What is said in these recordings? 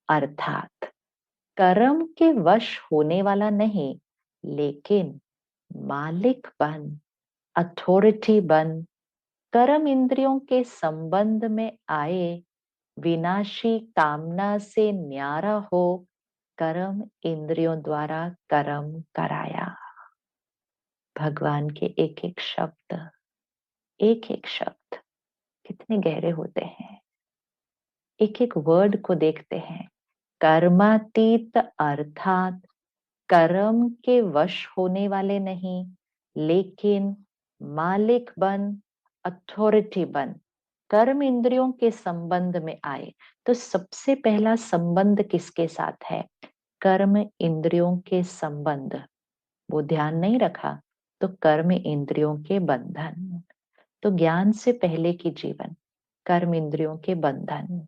अर्थात कर्म के वश होने वाला नहीं, लेकिन मालिक बन, अथॉरिटी बन, कर्म इंद्रियों के संबंध में आए, विनाशी कामना से न्यारा हो, कर्म इंद्रियों द्वारा कर्म कराया। भगवान के एक एक शब्द, एक एक शब्द कितने गहरे होते हैं। एक एक वर्ड को देखते हैं। कर्मातीत अर्थात कर्म के वश होने वाले नहीं, लेकिन मालिक बन, अथॉरिटी बन, कर्म इंद्रियों के संबंध में आए। तो सबसे पहला संबंध किसके साथ है? कर्म इंद्रियों के संबंध। वो ध्यान नहीं रखा तो कर्म इंद्रियों के बंधन। तो ज्ञान से पहले की जीवन, कर्म इंद्रियों के बंधन।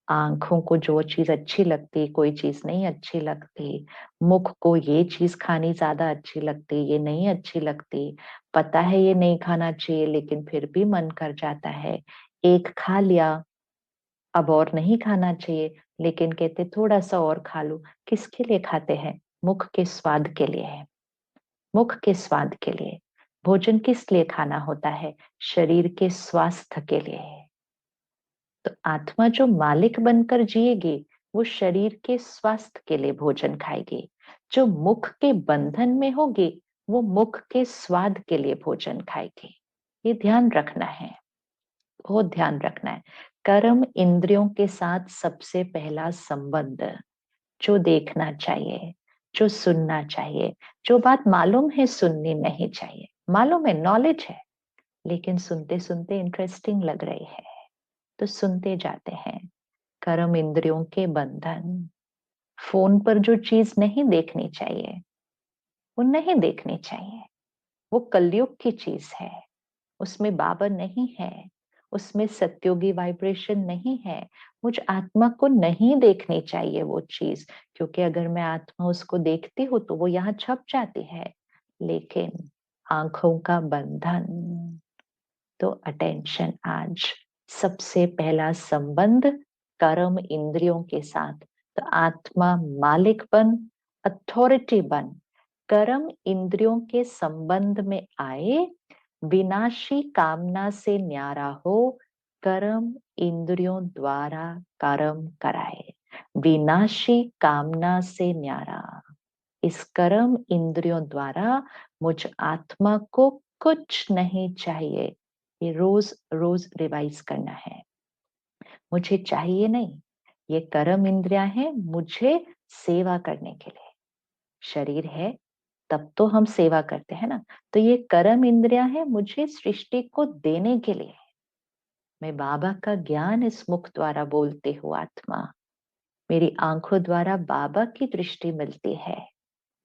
आंखों को जो चीज अच्छी लगती, कोई चीज नहीं अच्छी लगती। मुख को ये चीज खानी ज्यादा अच्छी लगती, ये नहीं अच्छी लगती। पता है ये नहीं खाना चाहिए, लेकिन फिर भी मन कर जाता है। एक खा लिया, अब और नहीं खाना चाहिए, लेकिन कहते थोड़ा सा और खा लूं। किसके लिए खाते हैं? मुख के स्वाद के लिए है। मुख के स्वाद के लिए। भोजन किस लिए खाना होता है? शरीर के स्वास्थ्य के लिए है। तो आत्मा जो मालिक बनकर जिएगी, वो शरीर के स्वास्थ्य के लिए भोजन खाएगी। जो मुख के बंधन में होगी, वो मुख के स्वाद के लिए भोजन खाएगी। ये ध्यान रखना है, बहुत ध्यान रखना है। कर्म इंद्रियों के साथ सबसे पहला संबंध, जो देखना चाहिए, जो सुनना चाहिए, जो बात मालूम है सुननी नहीं चाहिए, मालूम है, नॉलेज है, लेकिन सुनते सुनते इंटरेस्टिंग लग रही है तो सुनते जाते हैं। कर्म इंद्रियों के बंधन। फोन पर जो चीज नहीं देखनी चाहिए, वो नहीं देखनी चाहिए। वो कलयुग की चीज है, उसमें बाबा नहीं है, उसमें सत्योगी वाइब्रेशन नहीं है। मुझ आत्मा को नहीं देखनी चाहिए वो चीज, क्योंकि अगर मैं आत्मा उसको देखती हूँ तो वो यहाँ छप जाती है। लेकिन आंखों का बंधन। तो अटेंशन आज, सबसे पहला संबंध कर्म इंद्रियों के साथ। तो आत्मा मालिक बन, अथॉरिटी बन, कर्म इंद्रियों के संबंध में आए, विनाशी कामना से न्यारा हो, कर्म इंद्रियों द्वारा कर्म कराए। विनाशी कामना से न्यारा। इस कर्म इंद्रियों द्वारा मुझ आत्मा को कुछ नहीं चाहिए। ये रोज रोज रिवाइज करना है। मुझे चाहिए नहीं, ये कर्म इंद्रियां हैं मुझे सेवा करने के लिए। शरीर है तब तो हम सेवा करते हैं ना। तो ये कर्म इंद्रियां हैं मुझे सृष्टि को देने के लिए। मैं बाबा का ज्ञान इस मुख द्वारा बोलते हुए आत्मा, मेरी आंखों द्वारा बाबा की दृष्टि मिलती है,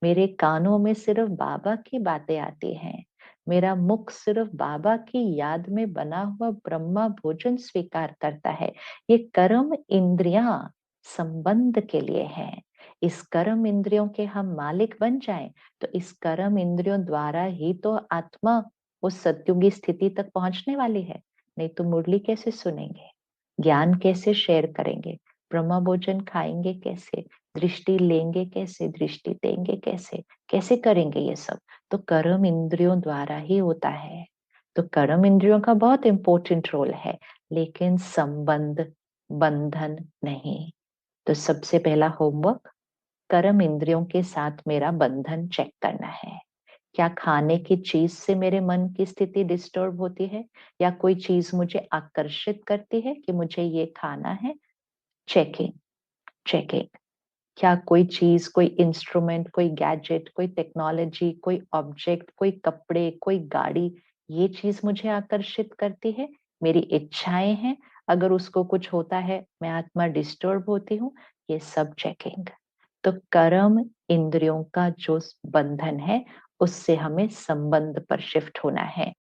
मेरे कानों में सिर्फ बाबा की बातें आती हैं, मेरा मुख सिर्फ बाबा की याद में बना हुआ ब्रह्मा भोजन स्वीकार करता है। ये कर्म इंद्रियां संबंध के लिए हैं। इस कर्म इंद्रियों के हम मालिक बन जाएं, तो इस कर्म इंद्रियों द्वारा ही तो आत्मा उस सत्युगी स्थिति तक पहुंचने वाली है। नहीं तो मुरली कैसे सुनेंगे, ज्ञान कैसे शेयर करेंगे, ब्रह्मा भोजन खाएंगे कैसे, दृष्टि लेंगे कैसे, दृष्टि देंगे कैसे, कैसे करेंगे ये सब? तो कर्म इंद्रियों द्वारा ही होता है। तो कर्म इंद्रियों का बहुत इंपॉर्टेंट रोल है, लेकिन संबंध, बंधन नहीं। तो सबसे पहला होमवर्क, कर्म इंद्रियों के साथ मेरा बंधन चेक करना है। क्या खाने की चीज से मेरे मन की स्थिति डिस्टर्ब होती है, या कोई चीज मुझे आकर्षित करती है कि मुझे ये खाना है? Checking, checking. क्या कोई चीज, कोई इंस्ट्रूमेंट, कोई गैजेट, कोई टेक्नोलॉजी, कोई ऑब्जेक्ट, कोई कपड़े, कोई गाड़ी, ये चीज मुझे आकर्षित करती है? मेरी इच्छाएं हैं, अगर उसको कुछ होता है मैं आत्मा डिस्टर्ब होती हूँ। ये सब चेकिंग। तो कर्म इंद्रियों का जो बंधन है, उससे हमें संबंध पर शिफ्ट होना है।